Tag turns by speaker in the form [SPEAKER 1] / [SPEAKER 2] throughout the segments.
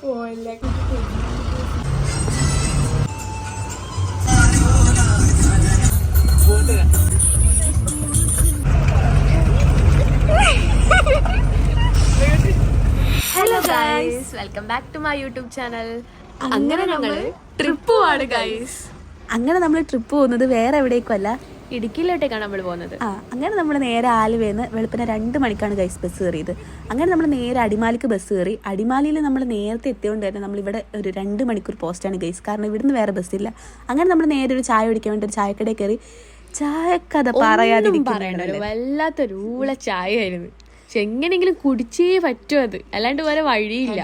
[SPEAKER 1] Hello guys, welcome back to my YouTube channel. അങ്ങനെ നമ്മൾ trip പോവാണ് ഗൈസ്.
[SPEAKER 2] അങ്ങനെ നമ്മൾ ട്രിപ്പ് പോകുന്നത് വേറെ എവിടേക്കുമല്ല,
[SPEAKER 1] ഇടുക്കിയിലോട്ടേക്കാണ് നമ്മൾ പോകുന്നത്.
[SPEAKER 2] അങ്ങനെ നമ്മൾ നേരെ ആലുവയിൽ വെളുപ്പിനെ 2 മണിക്കാണ് ഗൈസ് ബസ് കയറിയത്. അങ്ങനെ നമ്മൾ നേരെ അടിമാലിക്ക് ബസ് കയറി. അടിമാലിയിൽ നമ്മൾ നേരത്തെ എത്തിയതുകൊണ്ട് തന്നെ നമ്മളിവിടെ ഒരു 2 മണിക്കൂർ പോസ്റ്റാണ് ഗൈസ്, കാരണം ഇവിടുന്ന് വേറെ ബസ്സില്ല. അങ്ങനെ നമ്മൾ നേരെ ഒരു ചായ കുടിക്കാൻ വേണ്ടി ഒരു ചായക്കടയിൽ കയറി. ചായക്കഥ പറയാതിരിക്കും,
[SPEAKER 1] വല്ലാത്തൊരു ഊള ചായ ആയിരുന്നു. പക്ഷെ എങ്ങനെയെങ്കിലും കുടിച്ചേ പറ്റും, അത് അല്ലാണ്ട് വേറെ വഴിയില്ല.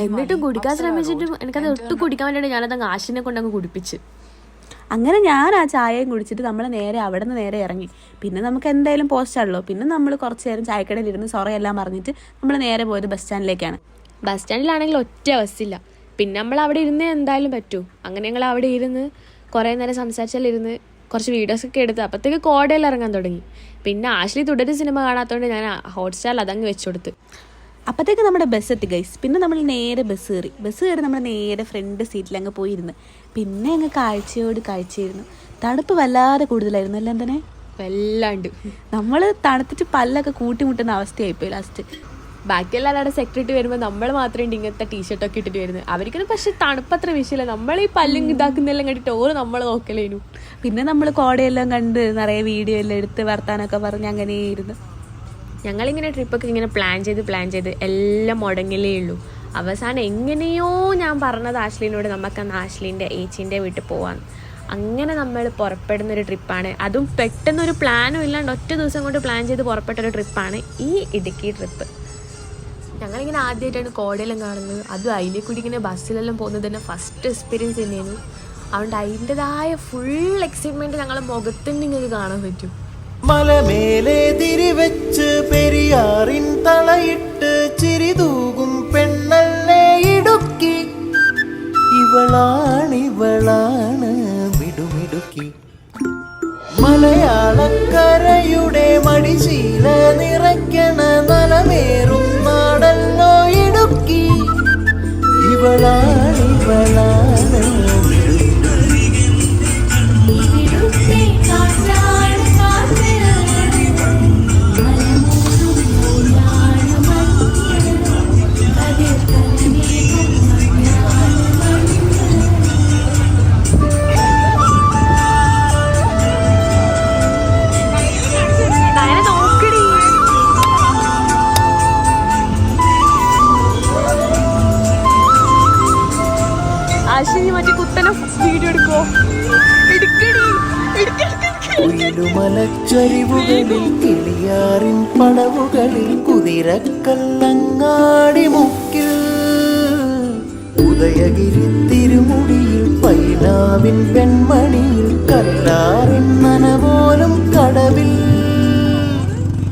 [SPEAKER 1] എന്നിട്ടും കുടിക്കാൻ ശ്രമിച്ചിട്ടും എനിക്കത് ഒട്ടും കുടിക്കാൻ വേണ്ടിയിട്ട് ഞാനത് ആശിനെ കൊണ്ടങ്ങ് കുടിപ്പിച്ച്.
[SPEAKER 2] അങ്ങനെ ഞാൻ ആ ചായയും കുടിച്ചിട്ട് നമ്മൾ നേരെ അവിടെ നിന്ന് നേരെ ഇറങ്ങി. പിന്നെ നമുക്ക് എന്തായാലും പോസ്റ്റാണല്ലോ. പിന്നെ നമ്മൾ കുറച്ച് നേരം ചായക്കടയിൽ ഇരുന്ന് സൊറയെല്ലാം പറഞ്ഞിട്ട് നമ്മൾ നേരെ പോയത് ബസ് സ്റ്റാൻഡിലേക്കാണ്.
[SPEAKER 1] ബസ് സ്റ്റാൻഡിലാണെങ്കിൽ ഒറ്റ ബസ്സില്ല. പിന്നെ നമ്മൾ അവിടെ ഇരുന്നേ എന്തായാലും പറ്റൂ. അങ്ങനെ ഞങ്ങൾ അവിടെ ഇരുന്ന് കുറേ നേരം സംസാരിച്ചാലിരുന്ന് കുറച്ച് വീഡിയോസൊക്കെ എടുത്ത് അപ്പോഴത്തേക്ക് കോടയിൽ ഇറങ്ങാൻ തുടങ്ങി. പിന്നെ ആശ്ലി തുടരും സിനിമ കാണാത്തതുകൊണ്ട് ഞാൻ ഹോട്ട്സ്റ്റാറിൽ അതങ്ങ് വെച്ചു കൊടുത്ത്.
[SPEAKER 2] അപ്പോഴത്തേക്ക് നമ്മുടെ ബസ് എത്തി ഗൈസ്. പിന്നെ നമ്മൾ നേരെ ബസ് കയറി നമ്മൾ നേരെ ഫ്രണ്ട് സീറ്റിൽ അങ്ങ് പോയിരുന്നു. പിന്നെ അങ്ങ് കാഴ്ചയായിരുന്നു. തണുപ്പ് വല്ലാതെ കൂടുതലായിരുന്നു അല്ലേ തന്നെ,
[SPEAKER 1] വല്ലാണ്ട്.
[SPEAKER 2] നമ്മൾ തണുത്തിട്ട് പല്ലൊക്കെ കൂട്ടിമുട്ടുന്ന അവസ്ഥയായിപ്പോയി ലാസ്റ്റ്.
[SPEAKER 1] ബാക്കിയെല്ലാവരും അവിടെ സെക്യൂരിറ്റി വരുമ്പോൾ നമ്മൾ മാത്രമേ ഇങ്ങനത്തെ ടീഷർട്ടൊക്കെ ഇട്ടിട്ട് വരുന്നത്. അവർക്കൊരു പക്ഷേ തണുപ്പത്ര വിഷയമില്ല. നമ്മൾ ഈ പല്ലും ഇതാക്കുന്നെല്ലാം കണ്ടിട്ട് ഓരോ നമ്മൾ നോക്കലേനു.
[SPEAKER 2] പിന്നെ നമ്മൾ കോടയെല്ലാം കണ്ട് നിറയെ വീഡിയോ എല്ലാം എടുത്ത് വർത്താനൊക്കെ പറഞ്ഞ് അങ്ങനെയായിരുന്നു.
[SPEAKER 1] ഞങ്ങളിങ്ങനെ ട്രിപ്പൊക്കെ ഇങ്ങനെ പ്ലാൻ ചെയ്ത് എല്ലാം മുടങ്ങിലേ ഉള്ളൂ. അവസാനം എങ്ങനെയോ ഞാൻ പറഞ്ഞത് ആശ്ലീനോട് നമുക്കന്ന് ആശ്ലീൻ്റെ ഏച്ചീൻ്റെ വീട്ടിൽ പോവാന്ന്. അങ്ങനെ നമ്മൾ പുറപ്പെടുന്നൊരു ട്രിപ്പാണ്. അതും പെട്ടെന്നൊരു പ്ലാനും ഇല്ലാണ്ട് ഒറ്റ ദിവസം കൊണ്ട് പ്ലാൻ ചെയ്ത് പുറപ്പെട്ടൊരു ട്രിപ്പാണ് ഈ ഇടുക്കി ട്രിപ്പ്. ഞങ്ങളിങ്ങനെ ആദ്യമായിട്ടാണ് കോടയെല്ലാം കാണുന്നത്. അതും അതിലെ കൂടി ഇങ്ങനെ ബസ്സിലെല്ലാം പോകുന്നത് തന്നെ ഫസ്റ്റ് എക്സ്പീരിയൻസ് തന്നെയായിരുന്നു. അതുകൊണ്ട് അതിൻ്റെതായ ഫുൾ എക്സൈറ്റ്മെൻറ്റ് ഞങ്ങളെ മുഖത്തിന് നിങ്ങൾക്ക് കാണാൻ പറ്റും.
[SPEAKER 3] മലമേലെ തിരിവെച്ച് പെരിയാറിൻ തളയിട്ട് ചിരിതൂകും പെണ്ണല്ലേ ഇടുക്കി, ഇവളാണ് മിടുമിടുക്കി. മലയാളക്കരയുടെ മടിശീല നിറയ്ക്കണ നലമേറും നാടല്ലോ ഇടുക്കി, ഇവളാണ് മലച്ചരിവുകളിൽ കിളിയാറിൻ പടവുകളിൽ കുതിരക്കല്ലങ്ങാടി മുക്കിൽ ഉദയഗിരി തിരുമുടിയിൽ പൈനാവിൻ പെൺമണിയിൽ കല്ലാറിൻ നനപോലും കടവിൽ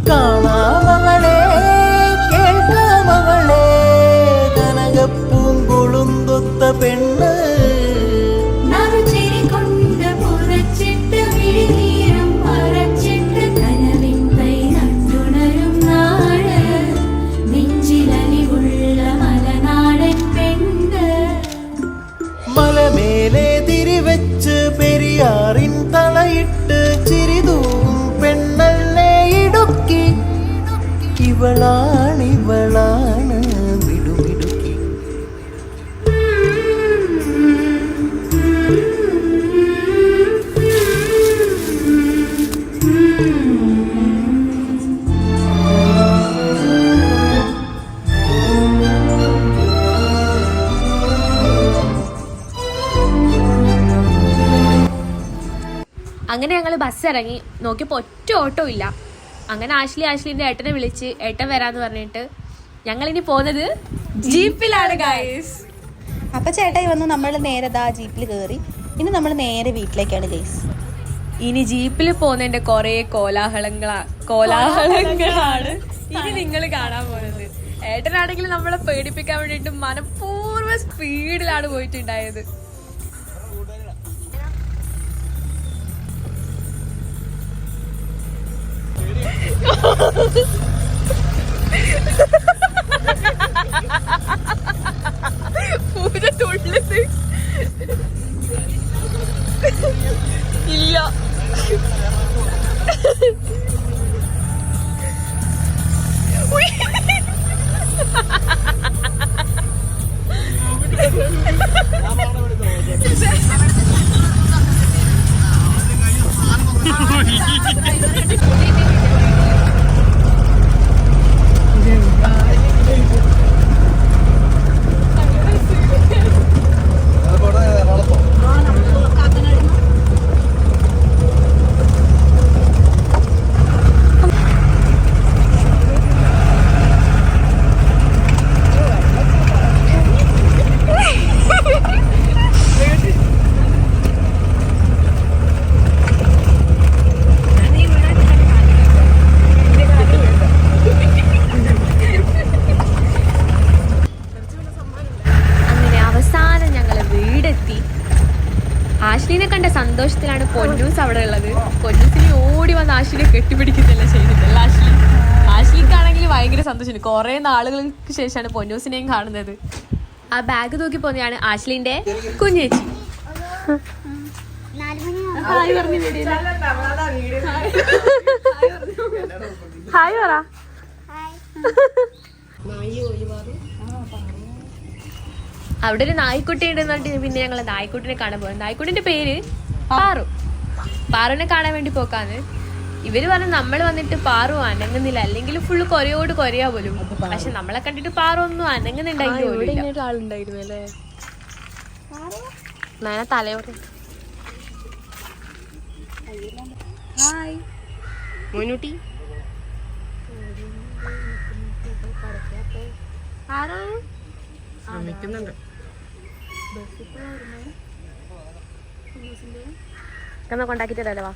[SPEAKER 3] കാണാമവളെ കേൾക്കാമവളെ കനകപ്പൂങ്കൊളുന്തൊത്ത പെണ്ണ് മലമേലെ തിരിവെച്ച് പെരിയാറിൻ തളയിട്ട് ചിരിതൂകും പെണ്ണല്ലേ ഇടുക്കി, ഇവളാണ് മിടുമിടുക്കി.
[SPEAKER 1] അങ്ങനെ ഞങ്ങൾ ബസ് ഇറങ്ങി നോക്കിയപ്പോൾ ഒറ്റ ഓട്ടോ ഇല്ല. അങ്ങനെ ആശ്ലിൻ്റെ ഏട്ടനെ വിളിച്ച് ഏട്ടൻ വരാന്ന് പറഞ്ഞിട്ട് ഞങ്ങളിനി പോകുന്നത് ജീപ്പിലാണ് ഗൈസ്.
[SPEAKER 2] അപ്പം ചേട്ടായി വന്നു, നമ്മൾ നേരെ ജീപ്പിൽ കയറി. ഇനി നമ്മൾ നേരെ വീട്ടിലേക്കാണ് ഗൈസ്.
[SPEAKER 1] ഇനി ജീപ്പിൽ പോകുന്നതിന്റെ കുറേ കോലാഹലങ്ങളാണ് ഇനി നിങ്ങൾ കാണാൻ പോകുന്നത്. ഏട്ടനാണെങ്കിൽ നമ്മളെ പേടിപ്പിക്കാൻ വേണ്ടിയിട്ട് മനഃപൂർവ്വ സ്പീഡിലാണ് പോയിട്ടുണ്ടായത്. ആശ്ലീനെ കണ്ട സന്തോഷത്തിലാണ് പൊന്നൂസ് അവിടെ ഉള്ളത്. പൊന്നൂസിനെ ഓടി വന്ന് ആശ്ലീനെ കെട്ടിപ്പിടിക്കുന്നില്ല ചെയ്യുന്നില്ല. ആശ്ലിക്കാണെങ്കിൽ ഭയങ്കര സന്തോഷമാണ്. കുറെ നാളുകൾക്ക് ശേഷമാണ് പൊന്നൂസിനെയും കാണുന്നത്. ആ ബാഗ് തൂക്കി പോന്നെയാണ് ആശ്ലിന്റെ കുഞ്ഞേച്ചി. ഹായ് പറ. അവിടെ ഒരു നായ്ക്കുട്ടി ഉണ്ടെന്നിട്ട് പിന്നെ ഞങ്ങള് നായ്ക്കുട്ടിനെ കാണാൻ പോകുന്നത്. നായ്ക്കുട്ടിന്റെ പേര് പാറു. പാറുവിനെ കാണാൻ വേണ്ടി പോക്കാന്ന്. ഇവര് പറഞ്ഞു നമ്മൾ വന്നിട്ട് പാറു അനങ്ങുന്നില്ല, അല്ലെങ്കിൽ ഫുള്ള് കൊരയോട് കൊരയാ പോലും. പക്ഷെ നമ്മളെ കണ്ടിട്ട് പാറു ഒന്നും അനങ്ങുന്നുണ്ടായിരുന്നു. ആളുണ്ടായിരുന്നു അല്ലേ തലയോട്. ഹായ് മോനൂട്ടി. എന്നാ കൊണ്ടാക്കിട്ടല്ലേ വാ.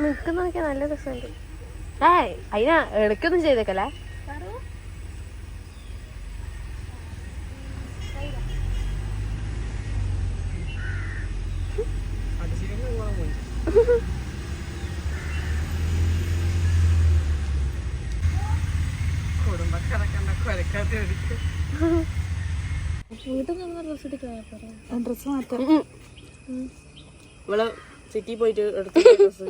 [SPEAKER 1] നിക്കുന്നൊക്കെ നല്ല രസമുണ്ട്. അതിനാ ഇടയ്ക്കൊന്നും ചെയ്തേക്കല്ലേ.
[SPEAKER 2] ഡ്രസ് മാറ്റാം.
[SPEAKER 4] ഇവിടെ സിറ്റി പോയിട്ട് എടുത്ത ഡ്രസ്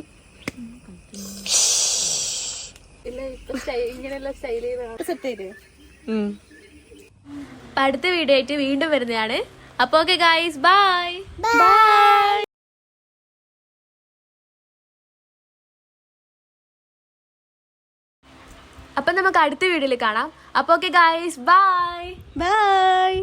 [SPEAKER 1] അടുത്ത വീഡിയോ ആയിട്ട് വീണ്ടും വരുന്നതാണ്. അപ്പൊ ഓക്കെ ഗൈസ്, ബൈ. അപ്പൊ നമുക്ക് അടുത്ത വീഡിയോയിൽ കാണാം. അപ്പൊ ഓക്കെ ഗൈസ്, ബൈ.